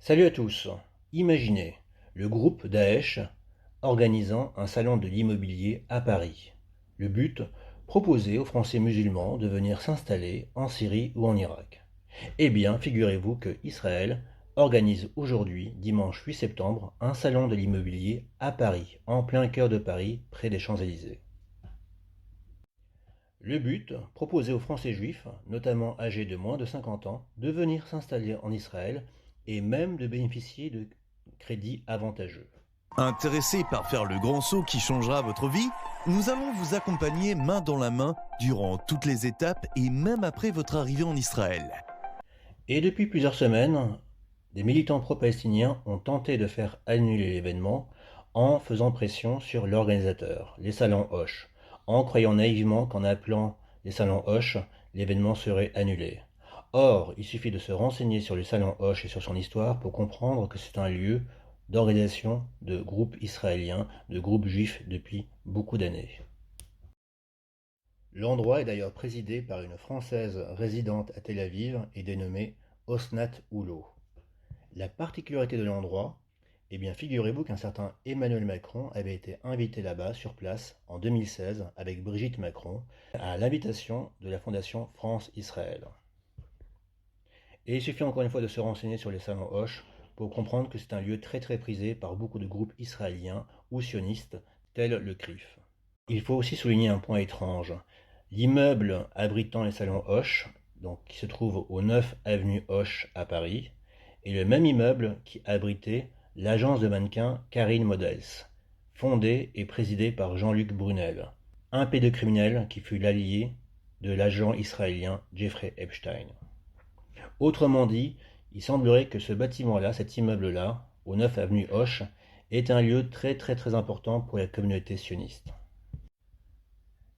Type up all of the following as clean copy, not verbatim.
Salut à tous. Imaginez le groupe Daesh organisant un salon de l'immobilier à Paris. Le but, proposer aux Français musulmans de venir s'installer en Syrie ou en Irak. Eh bien, figurez-vous que Israël organise aujourd'hui, dimanche 8 septembre, un salon de l'immobilier à Paris, en plein cœur de Paris, près des Champs-Élysées. Le but, proposer aux Français juifs, notamment âgés de moins de 50 ans, de venir s'installer en Israël et même de bénéficier de crédits avantageux. Intéressé par faire le grand saut qui changera votre vie? Nous allons vous accompagner main dans la main durant toutes les étapes et même après votre arrivée en Israël. Et depuis plusieurs semaines, des militants pro-palestiniens ont tenté de faire annuler l'événement en faisant pression sur l'organisateur, les salons Hoche, en croyant naïvement qu'en appelant les salons Hoche, l'événement serait annulé. Or, il suffit de se renseigner sur le salon Hoche et sur son histoire pour comprendre que c'est un lieu d'organisation de groupes israéliens, de groupes juifs depuis beaucoup d'années. L'endroit est d'ailleurs présidé par une Française résidente à Tel Aviv et dénommée Osnat Houlot. La particularité de l'endroit, eh bien figurez-vous qu'un certain Emmanuel Macron avait été invité là-bas sur place en 2016 avec Brigitte Macron à l'invitation de la Fondation France-Israël. Et il suffit encore une fois de se renseigner sur les salons Hoche pour comprendre que c'est un lieu très très prisé par beaucoup de groupes israéliens ou sionistes tels le CRIF. Il faut aussi souligner un point étrange. L'immeuble abritant les salons Hoche, donc qui se trouve au 9 avenue Hoche à Paris, est le même immeuble qui abritait l'agence de mannequins Karine Models, fondée et présidée par Jean-Luc Brunel, un pédocriminel qui fut l'allié de l'agent israélien Jeffrey Epstein. Autrement dit, il semblerait que ce bâtiment-là, cet immeuble-là, au 9 avenue Hoche, est un lieu très très très important pour la communauté sioniste.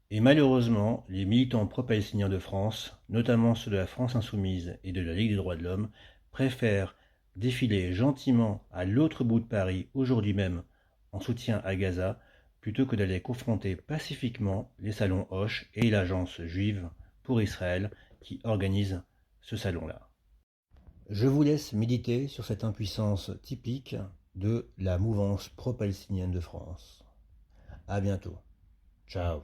Et malheureusement, les militants pro-palestiniens de France, notamment ceux de la France Insoumise et de la Ligue des droits de l'homme, préfèrent défiler gentiment à l'autre bout de Paris aujourd'hui même en soutien à Gaza, plutôt que d'aller confronter pacifiquement les salons Hoche et l'agence juive pour Israël qui organise ce salon-là. Je vous laisse méditer sur cette impuissance typique de la mouvance pro-palestinienne de France. À bientôt. Ciao.